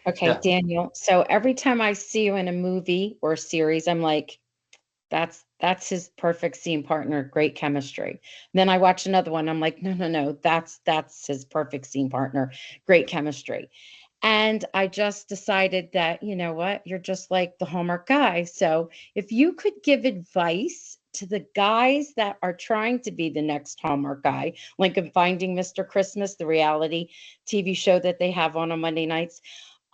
okay, Yeah. Daniel. So every time I see you in a movie or series, I'm like, that's his perfect scene partner, great chemistry. Then I watch another one, I'm like, no, no, no, that's his perfect scene partner, great chemistry. And I just decided that, you know what, you're just like the Hallmark guy. So if you could give advice to the guys that are trying to be the next Hallmark guy, like in Finding Mr. Christmas, the reality TV show that they have on Monday nights,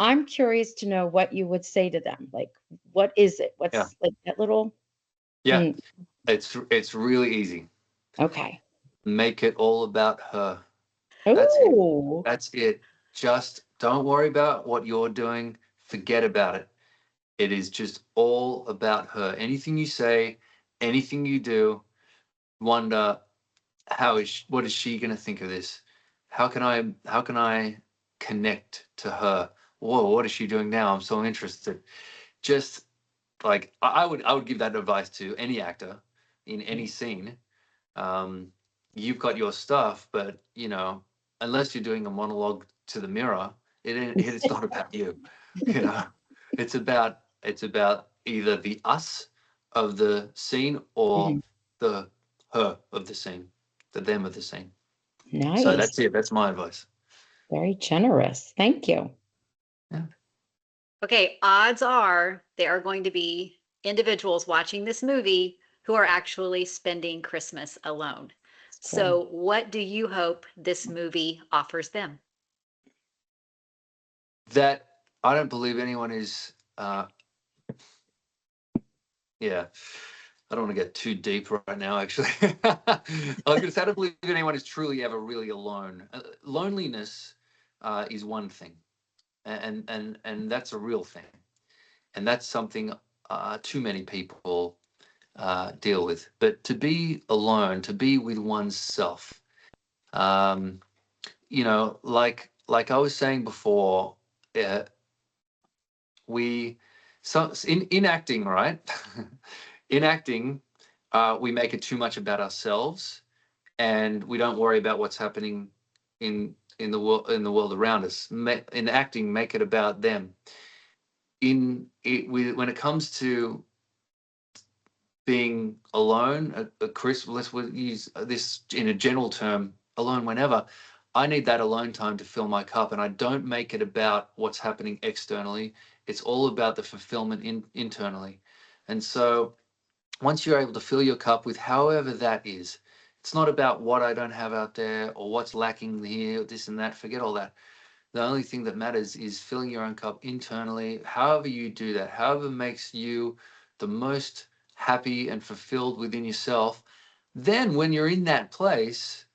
I'm curious to know what you would say to them. Like, what is it? Yeah. What's like that little, Yeah. mm, It's really easy. okay. Make it all about her. That's it. Oh, That's it. Just don't worry about what you're doing. Forget about it. It is just all about her. Anything you say, anything you do, wonder what is she going to think of this? How can I connect to her? Whoa, what is she doing now? I'm so interested. Just like I would give that advice to any actor in any scene. um, you've got your stuff, but unless you're doing a monologue to the mirror, it's not about you. You know, it's about either the us of the scene or mhm. the her of the scene, the them of the scene. So Nice. that's it. That's my advice. Very generous. Thank you. Yeah. Okay, odds are there are going to be individuals watching this movie who are actually spending Christmas alone. Cool. So, what do you hope this movie offers them? That I don't believe anyone is. Yeah. I don't want to get too deep right now, actually. I was going to say, I don't believe anyone is truly ever really alone. Loneliness is one thing, and that's a real thing, and that's something too many people deal with. But to be alone, to be with oneself, um, like I was saying before, uh, we so in acting, right? In acting, we make it too much about ourselves, and we don't worry about what's happening in the world around us. In acting, make it about them. When it comes to being alone, Chris, let's use this in a general term, alone whenever. I need that alone time to fill my cup, and I don't make it about what's happening externally. It's all about the fulfillment internally. And so once you're able to fill your cup with however that is, it's not about what I don't have out there or what's lacking here, this and that. Forget all that. The only thing that matters is filling your own cup internally. However you do that, however makes you the most happy and fulfilled within yourself, Then when you're in that place,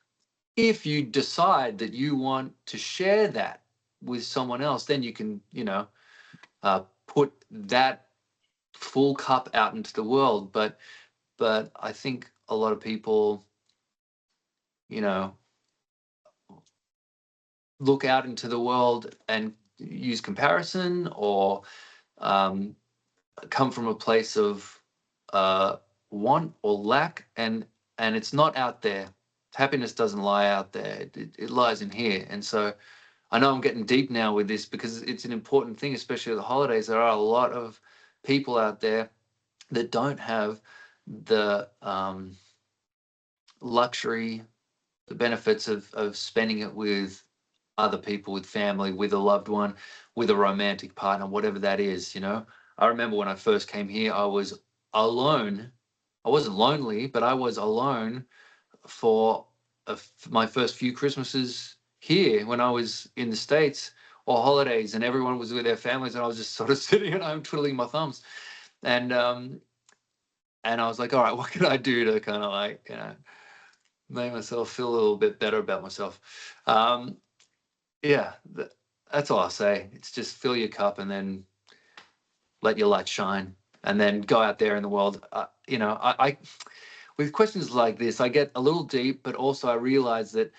if you decide that you want to share that with someone else, then you can, put that full cup out into the world. But I think a lot of people, look out into the world and use comparison, or come from a place of want or lack, and it's not out there. Happiness doesn't lie out there. It lies in here. And so I know I'm getting deep now with this because it's an important thing, especially at the holidays. There are a lot of people out there that don't have the luxury, the benefits of spending it with other people, with family, with a loved one, with a romantic partner, whatever that is. I remember when I first came here, I was alone. I wasn't lonely, but I was alone for my first few Christmases here when I was in the States, or holidays, and everyone was with their families, and I was just sort of sitting at home twiddling my thumbs. And I was like, all right, what can I do to kind of make myself feel a little bit better about myself? Yeah, that's all I'll say. It's just fill your cup and then let your light shine, and then go out there in the world. I with questions like this, I get a little deep, but also I realize that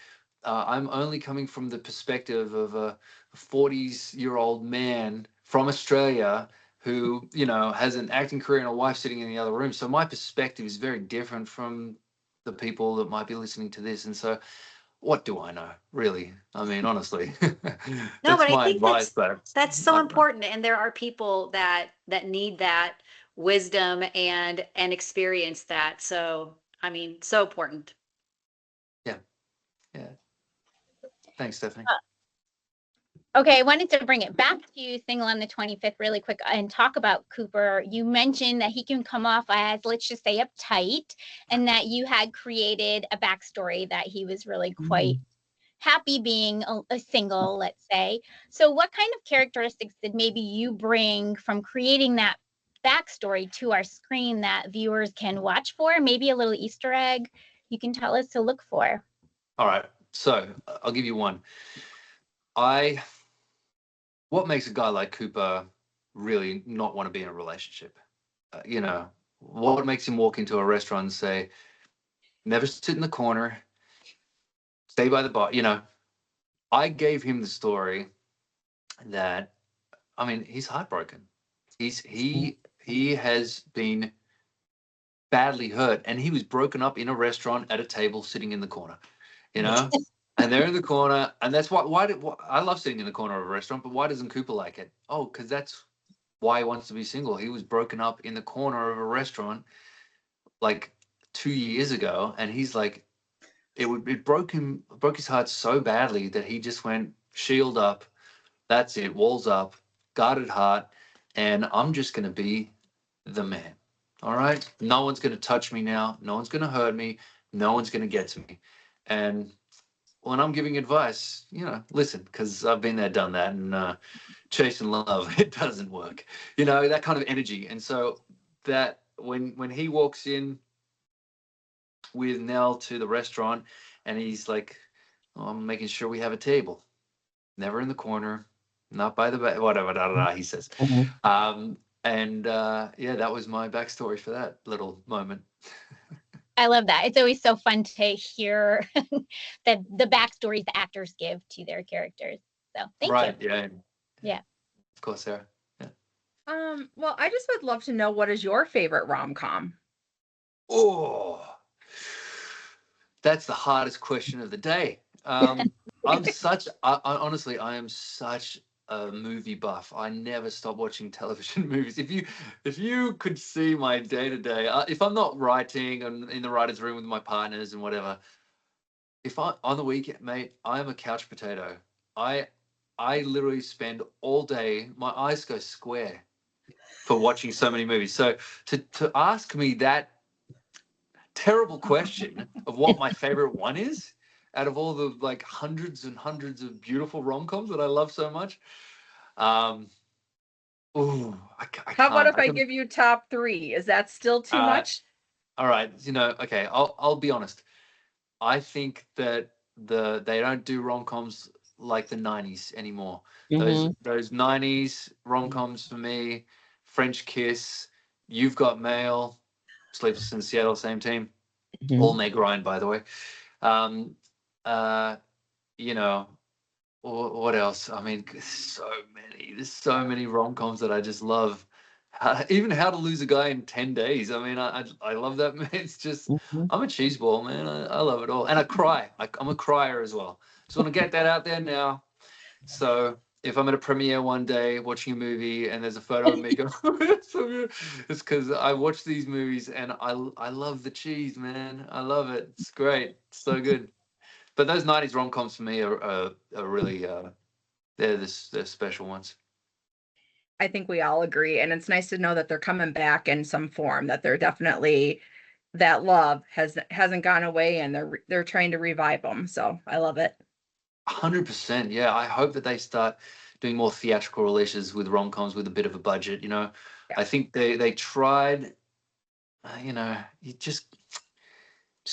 I'm only coming from the perspective of a 40-year-old man from Australia who, has an acting career and a wife sitting in the other room. So my perspective is very different from the people that might be listening to this. And so what do I know, really? I mean, honestly, No, that's but I my think advice. that's so important, and there are people that need that wisdom and experience that. So, I mean, so important. Yeah. Thanks, Stephanie. Okay, I wanted to bring it back to Single on the 25th really quick and talk about Cooper. You mentioned that he can come off as, let's just say, uptight, and that you had created a backstory that he was really quite happy being a single, let's say. So what kind of characteristics did maybe you bring from creating that backstory to our screen that viewers can watch for? Maybe a little Easter egg you can tell us to look for. All right. So I'll give you one. What makes a guy like Cooper really not want to be in a relationship? What makes him walk into a restaurant and say, never sit in the corner, stay by the bar? I gave him the story that, I mean, he's heartbroken. He has been badly hurt, and he was broken up in a restaurant at a table sitting in the corner, and they're in the corner, and that's why I love sitting in the corner of a restaurant, but why doesn't Cooper like it? Oh, because that's why he wants to be single. He was broken up in the corner of a restaurant like 2 years ago, and he's like, it broke his heart so badly that he just went, shield up, that's it, walls up, guarded heart, and I'm just going to be the man. All right, no one's going to touch me now, no one's going to hurt me, no one's going to get to me. And when I'm giving advice, listen, because I've been there, done that, and chasing love, it doesn't work. That kind of energy. And so that when he walks in with Nell to the restaurant, and he's like, oh, I'm making sure we have a table, never in the corner, not by the back, whatever, he says. That was my backstory for that little moment. I love that. It's always so fun to hear the backstories the actors give to their characters. So thank you. Right. Yeah. Yeah. Of course, Sarah. Yeah. Well, I just would love to know, what is your favorite rom-com? Oh, that's the hardest question of the day. Honestly, I am such a movie buff. I never stop watching television movies. If you could see my day to day, if I'm not writing and in the writer's room with my partners and whatever, if I on the weekend, mate, I am a couch potato. I literally spend all day, my eyes go square for watching so many movies. So to ask me that terrible question of what my favorite one is out of all the like hundreds and hundreds of beautiful rom-coms that I love so much. I How about if I give you top 3? Is that still too much? all right, okay, I'll be honest. I think that they don't do rom-coms like the 90s anymore. Those Mhm. those 90s rom-coms for me, French Kiss, You've Got Mail, Sleepless in Seattle, same team, all Mhm. Meg Ryan, by the way. Um, uh, you know, what else? I mean, so many. There's so many rom-coms that I just love. Even How to Lose a Guy in 10 Days. I mean, I love that, man. It's just, Mhm. I'm a cheeseball, man. I love it all. And I cry. I'm a crier as well. Just want to get that out there now. So if I'm at a premiere one day watching a movie and there's a photo of me going, it's so good, it's because I watch these movies and I love the cheese, man. I love it. It's great. It's so good. But those 90s rom-coms for me are really they're special ones. I think we all agree. And it's nice to know that they're coming back in some form, that they're definitely that love hasn't gone away and they're trying to revive them. So I love it. 100%. Yeah, I hope that they start doing more theatrical releases with rom-coms with a bit of a budget. Yeah. I think they tried. You just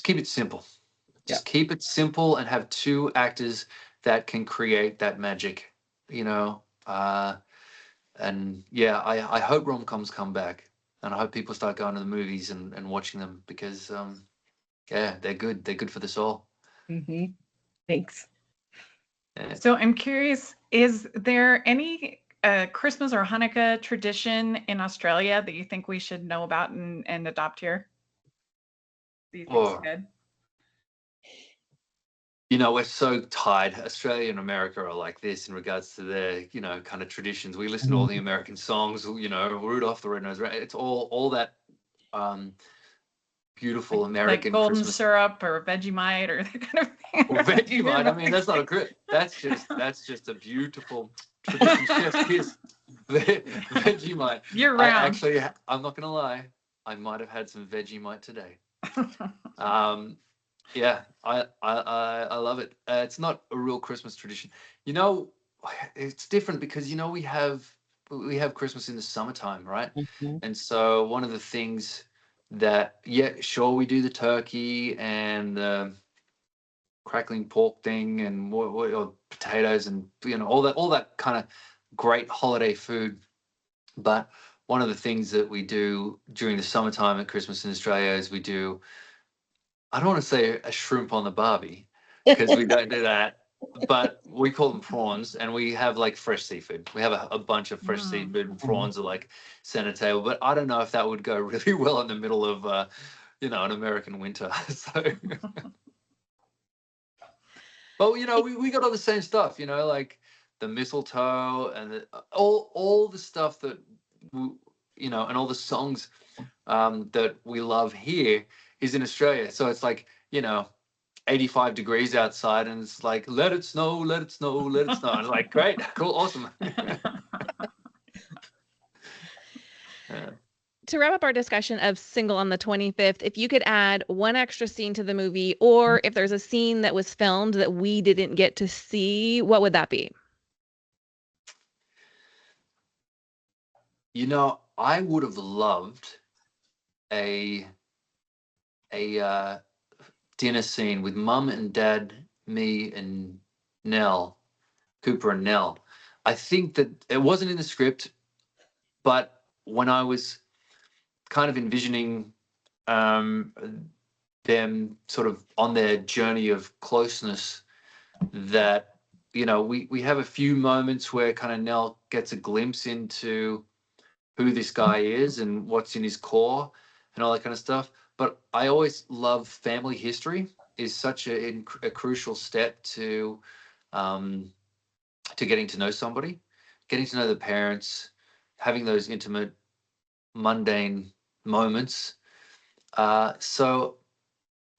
keep it simple. Yeah. Just keep it simple and have two actors that can create that magic. You know, and yeah, I hope rom-coms come back, and I hope people start going to the movies and watching them because yeah, they're good. They're good for the soul. Hmm. Thanks. Yeah. So I'm curious, is there any Christmas or Hanukkah tradition in Australia that you think we should know about and adopt here? Do you think is Oh, good? we're so tied. Australia and America are like this in regards to their, kind of traditions. We listen to all the American songs, Rudolph the Red-Nosed Reindeer. It's all that um, beautiful Like American golden Christmas. syrup or Vegemite or that kind of thing. Well, Vegemite. I mean, that's not a good. That's just a beautiful tradition. Chef's kiss. Vegemite. Year I round. actually, I'm not gonna lie. I might have had some Vegemite today. Um, yeah, I love it. It's not a real Christmas tradition. You know, it's different because we have Christmas in the summertime, right? Mhm. And so one of the things that, yeah, sure, we do the turkey and crackling pork thing and or potatoes and all that kind of great holiday food. But one of the things that we do during the summertime at Christmas in Australia is we do, I don't want to say a shrimp on the barbie because we don't do that, but we call them prawns and we have like fresh seafood. We have a bunch of fresh Mm. seafood and prawns are like center table, but I don't know if that would go really well in the middle of, an American winter. So, but we got all the same stuff, like the mistletoe and all the stuff that, and all the songs that we love here is in Australia. So it's like, 85 degrees outside and it's like, let it snow, let it snow, let it snow. And it's like, great, cool, awesome. Yeah. To wrap up our discussion of Single on the 25th, if you could add one extra scene to the movie, or if there's a scene that was filmed that we didn't get to see, what would that be? I would have loved a dinner scene with mum and dad, me and Nell, Cooper and Nell. I think that it wasn't in the script, but when I was kind of envisioning um, them sort of on their journey of closeness, that we have a few moments where kind of Nell gets a glimpse into who this guy is and what's in his core and all that kind of stuff. But I always love family history is such a crucial step um, to getting to know somebody, getting to know the parents, having those intimate, mundane moments. So,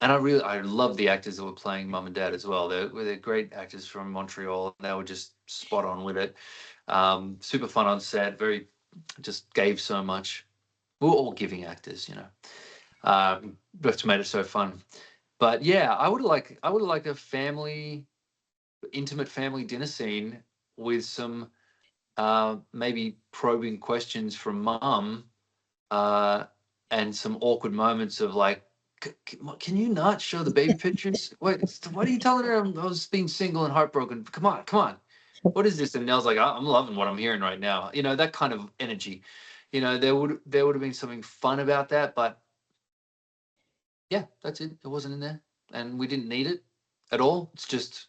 and I love the actors that were playing mum and dad as well. They're great actors from Montreal. And they were just spot on with it. Super fun on set. Just gave so much. We were all giving actors, which made it so fun. But yeah, I would like a intimate family dinner scene with some maybe probing questions from mum, uh, and some awkward moments of like, can you not show the baby pictures? What are you telling her? I was being single and heartbroken. Come on, come on. What is this? And Nell's like, I'm loving what I'm hearing right now. You know, that kind of energy. You know, there would have been something fun about that, but yeah, that's it. It wasn't in there, and we didn't need it at all. It's just